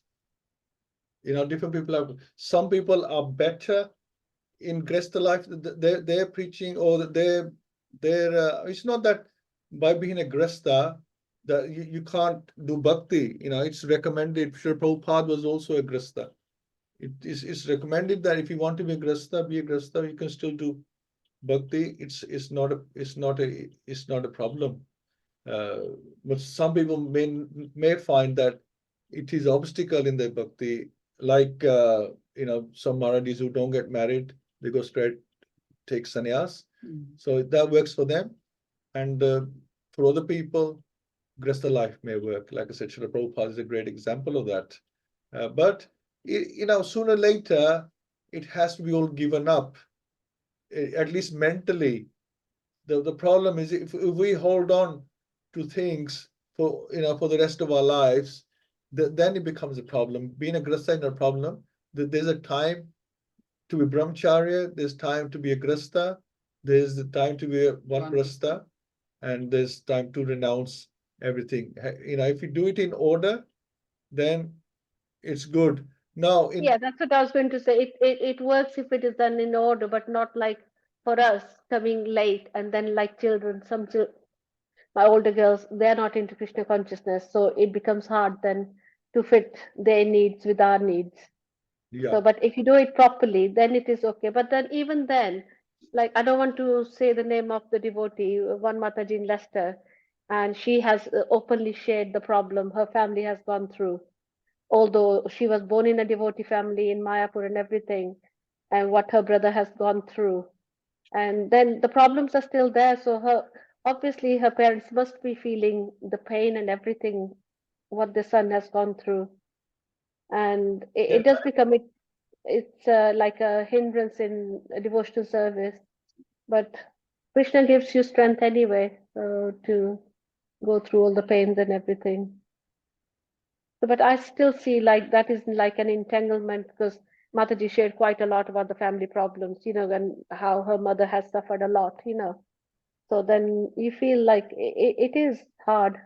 Different people have. Some people are better in Gresta life. They're preaching, or they're. It's not that by being a Gresta that you can't do bhakti. It's recommended. Srila Prabhupada was also a Gresta. It's recommended that if you want to be a Grasta, you can still do bhakti. It's not a problem. But some people may find that it is obstacle in their bhakti, like some Maharadis who don't get married, they go straight take sannyas. So that works for them, and for other people, Grasta life may work. Like I said, Srila Prabhupada is a great example of that. But sooner or later, it has to be all given up, at least mentally. The problem is if we hold on to things for the rest of our lives, then it becomes a problem. Being a grasta is a problem. There's a time to be brahmacharya, there's time to be a grasta, there's the time to be a vanprastha, and there's time to renounce everything. If you do it in order, then it's good. Now, Yeah, that's what I was going to say. It works if it is done in order, but not like for us coming late and then like children. My older girls, they're not into Krishna consciousness, so it becomes hard then to fit their needs with our needs. yeah. So, but if you do it properly, then it is okay. But then even then, like I don't want to say the name of the devotee, one Mataji in Leicester, and she has openly shared the problem her family has gone through. Although she was born in a devotee family in Mayapur and everything, and what her brother has gone through. And then the problems are still there. So obviously her parents must be feeling the pain and everything, what the son has gone through. And it does become it's like a hindrance in a devotional service. But Krishna gives you strength anyway to go through all the pains and everything. But I still see like that is like an entanglement because Mataji shared quite a lot about the family problems, and how her mother has suffered a lot, So then you feel like it is hard,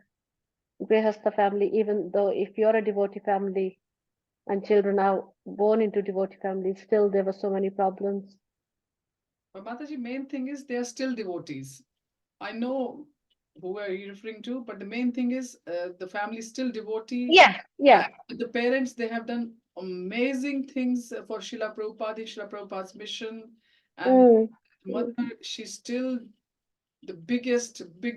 Grihastha family, even though if you're a devotee family and children are born into devotee families, still there were so many problems. But Mataji, main thing is they are still devotees. I know who are you referring to, but the main thing is the family is still devotee. Yeah. The parents, they have done amazing things for Srila Prabhupada's mission. And mother, she's still the big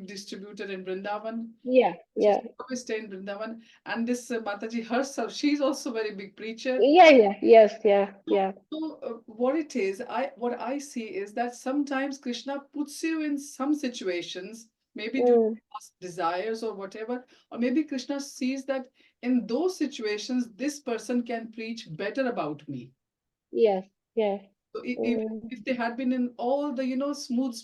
distributor in Vrindavan. Yeah. She's always stay in Vrindavan. And this Mataji herself, she's also very big preacher. Yes. So what it is, what I see is that sometimes Krishna puts you in some situations, maybe due to past desires or whatever, or maybe Krishna sees that in those situations, this person can preach better about me. Yes. So if they had been in all the, smooth,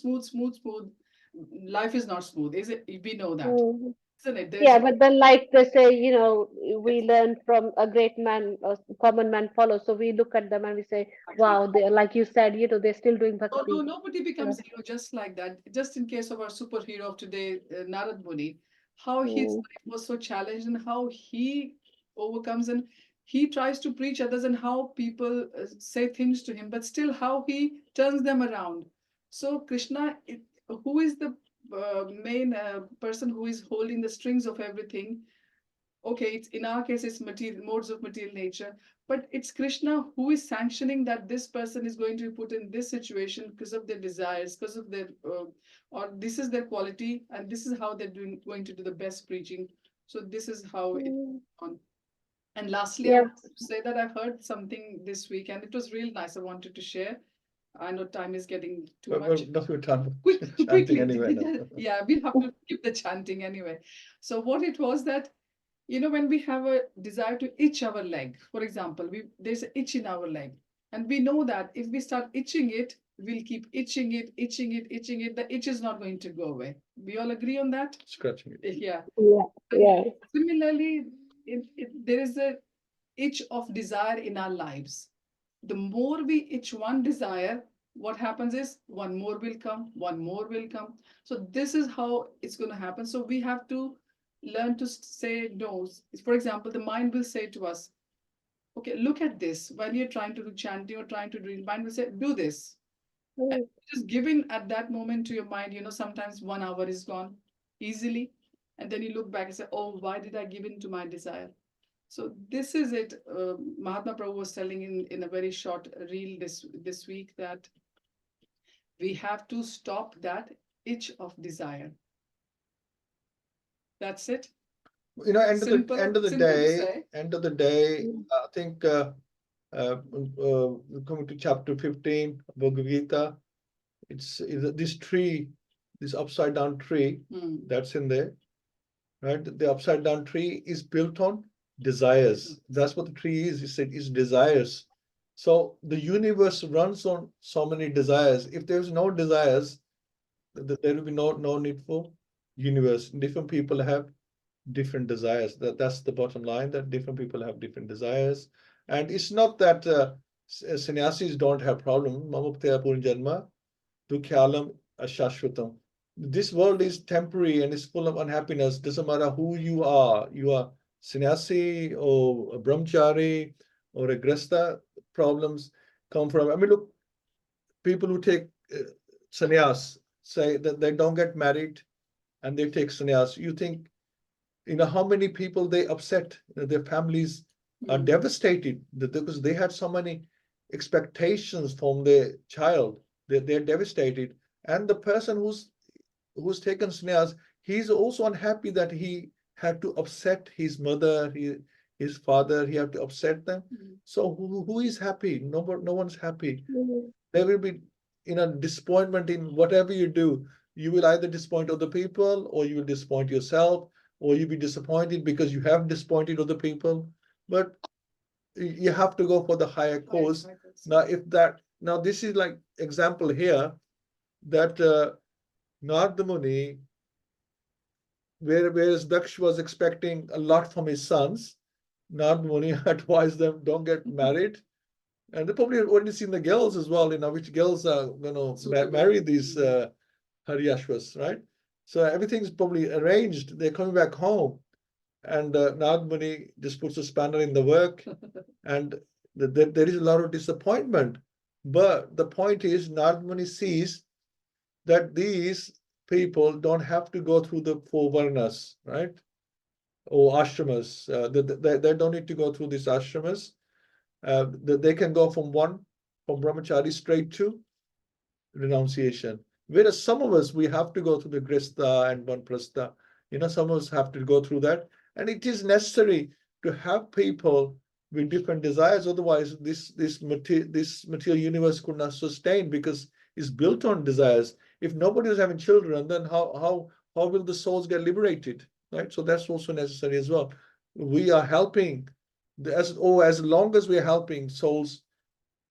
life is not smooth, is it? We know that. Isn't it? Yeah, but then like they say, you know, we learn from a great man, or common man follows. So we look at them and we say, wow, they, like you said, you know, they're still doing Oh, bhakti. no, nobody becomes hero just like that. Just in case of our superhero of today, Nārada Muni, how his Mm. life was so challenged and how he overcomes and he tries to preach others and how people say things to him, but still how he turns them around. So Krishna, who is the main person who is holding the strings of everything? Okay, it's in our case, it's material modes of material nature, but it's Krishna who is sanctioning that this person is going to be put in this situation because of their desires, because of their, or this is their quality, and this is how they're going to do the best preaching. So this is how it's on. And lastly, I Yeah. want to say that I've heard something this week, and it was real nice. I wanted to share. I know time is getting too But much. not your time. Quickly, Chanting anyway. No. yeah, we'll have to keep the chanting anyway. So what it was that, you know, when we have a desire to itch our leg, for example, there's an itch in our leg, and we know that if we start itching it, we'll keep itching it, itching it, itching it. The itch is not going to go away. We all agree on that? Scratching it. Yeah. Yeah. Yeah. Similarly, there is a itch of desire in our lives. The more we itch one desire, what happens is one more will come, one more will come. So this is how it's going to happen. So we have to learn to say no. For example, the mind will say to us, okay, look at this. When you're trying to do chanting or trying to do, mind will say, do this. And Mm. just giving at that moment to your mind, you know, sometimes 1 hour is gone easily. And then you look back and say, oh, why did I give in to my desire? So this is it. Mahatma Prabhu was telling in a very short reel this week that we have to stop that itch of desire. That's it. You know, end of the Simple to say. end of the day, Mm. I think coming to chapter 15, Bhagavad-Gita, it's this tree, this upside down tree Hmm. that's in there, right? The upside down tree is built on desires. That's what the tree is. He said it's desires. So the universe runs on so many desires. If there's no desires, there will be no need for universe. Different people have different desires. That's the bottom line, that different people have different desires. And it's not that sannyasis don't have problem. Mamukteya Punjanma, Dukyalam Ashashvatam. This world is temporary and is full of unhappiness. Doesn't matter who you are sannyasi or a brahmachari or a grasta, problems come from. I mean, look, people who take sannyas say that they don't get married and they take sannyas. You think, you know, how many people they upset, their families are Hmm. devastated because they had so many expectations from their child. They're devastated. And the person who's taken sannyas, he's also unhappy that he had to upset his mother, his father, he had to upset them. Hmm. So who is happy? No one's happy. Mm. There will be, you know, disappointment in whatever you do. You will either disappoint other people, or you will disappoint yourself, or you'll be disappointed because you have disappointed other people. But you have to go for the higher cause. Now this is like example here that Nārada Muni, whereas Daksh was expecting a lot from his sons, Nārada Muni advised them, don't get married. And they probably already seen the girls as well, you know, which girls are going to marry these Haryashvas, right? So everything's probably arranged. They're coming back home. And Nārada Muni just puts a spanner in the work. And there is a lot of disappointment. But the point is, Nārada Muni sees that these people don't have to go through the 4 varnas, right? Or ashramas. They don't need to go through these ashramas. They can go from brahmachari straight to renunciation. Whereas some of us, we have to go through the grista and vanprastha. You know, some of us have to go through that. And it is necessary to have people with different desires. Otherwise, this material universe could not sustain, because it's built on desires. If nobody is having children, then how will the souls get liberated? Right? So that's also necessary as well. We are helping, as long as we're helping souls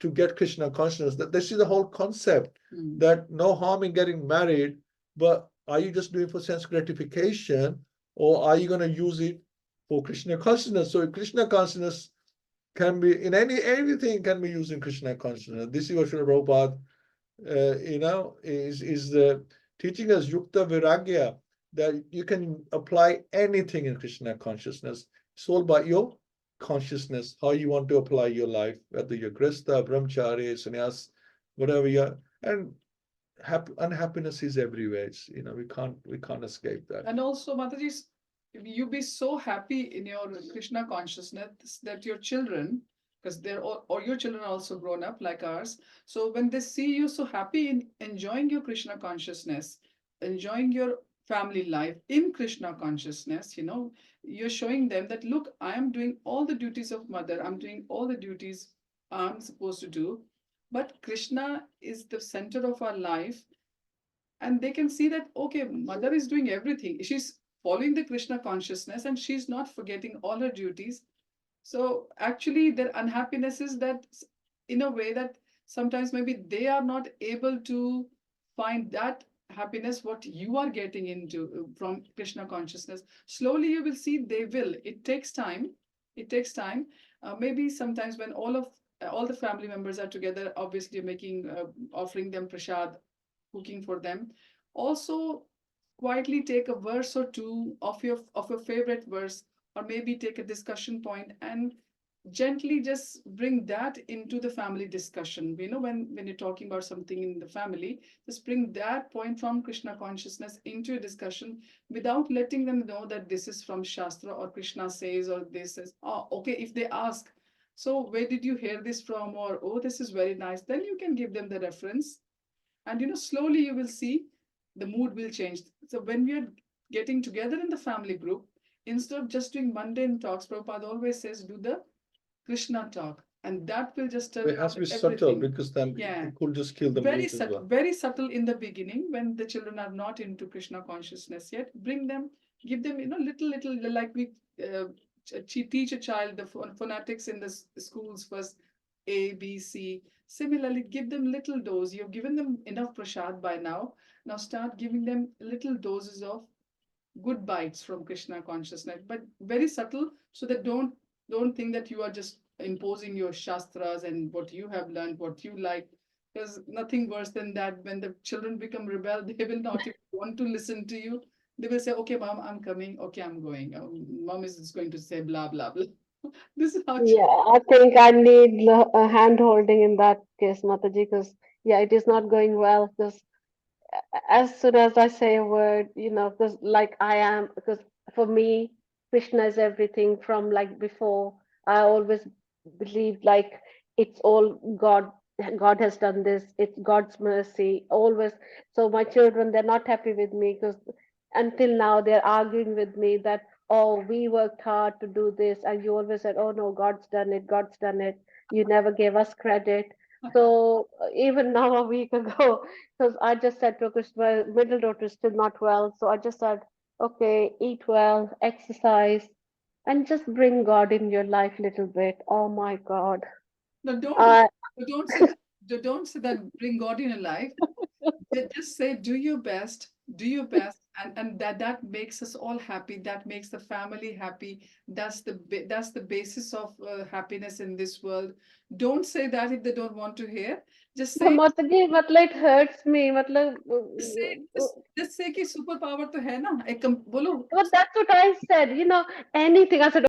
to get Krishna consciousness, that this is the whole concept, that no harm in getting married, but are you just doing for sense gratification, or are you going to use it for Krishna consciousness? So Krishna consciousness can be in everything can be used in Krishna consciousness. This is what Srila Prabhupada, is the teaching us yukta viragya, that you can apply anything in Krishna consciousness. It's all about your consciousness, how you want to apply your life, whether you're grihastha, brahmachari, sannyas, whatever you're, and unhappiness is everywhere. It's, we can't escape that. And also, Mataji, you be so happy in your Krishna consciousness that your children, because they're all, or your children are also grown up like ours. So when they see you so happy in enjoying your Krishna consciousness, enjoying your family life in Krishna consciousness, you're showing them that, look, I am doing all the duties of mother. I'm doing all the duties I'm supposed to do. But Krishna is the center of our life. And they can see that, okay, mother is doing everything. She's following the Krishna consciousness and she's not forgetting all her duties. So actually their unhappiness is that, in a way, that sometimes maybe they are not able to find that happiness what you are getting into from Krishna consciousness. Slowly you will see they will. It takes time. It takes time. Maybe sometimes when all the family members are together, obviously making, offering them prasad, cooking for them. Also, quietly take a verse or two of your favorite verse, or maybe take a discussion point and gently just bring that into the family discussion. When you're talking about something in the family, just bring that point from Krishna consciousness into a discussion without letting them know that this is from Shastra or Krishna says, or this is, oh, okay, if they ask, so where did you hear this from? Or, oh, this is very nice. Then you can give them the reference. And slowly you will see the mood will change. So when we are getting together in the family group, instead of just doing mundane talks, Prabhupada always says, do the Krishna talk. And that will just turn It has to be everything. subtle, because then Yeah. it could just kill the Very mood as subtle, well. very subtle in the beginning when the children are not into Krishna consciousness yet. Bring them, give them, little, like we teach a child the phonetics in the schools first, A, B, C. Similarly, give them little dose. You've given them enough prasad by now. Now start giving them little doses of good bites from Krishna consciousness, but very subtle, so that don't think that you are just imposing your shastras and what you have learned, what you like. There's nothing worse than that. When the children become rebel, they will not even want to listen to you. They will say, okay, mom, I'm coming. Okay, I'm going. Mom is just going to say blah, blah, blah. This is how Yeah, I think I need a hand holding in that case, Mataji, because yeah, it is not going well. Because as soon as I say a word, because like I am, because for me, Krishna is everything. From like before, I always believed like it's all God. God has done this. It's God's mercy. Always. So my children, they're not happy with me because until now they're arguing with me that, oh, we worked hard to do this, and you always said, oh no, God's done it. God's done it. You never gave us credit. So even now, a week ago, because I just said to Krishna, my middle daughter is still not well. So I just said, okay, eat well, exercise, and just bring God in your life a little bit. Oh my God. No, I don't say that, don't say that, bring God in your life. Just say, do your best, and that makes us all happy. That makes the family happy. That's the basis of happiness in this world. Don't say that if they don't want to hear. Just say, Mataji, it hurts me. just say कि super power तो है ना, एक बोलो. But that's what I said, anything. I said,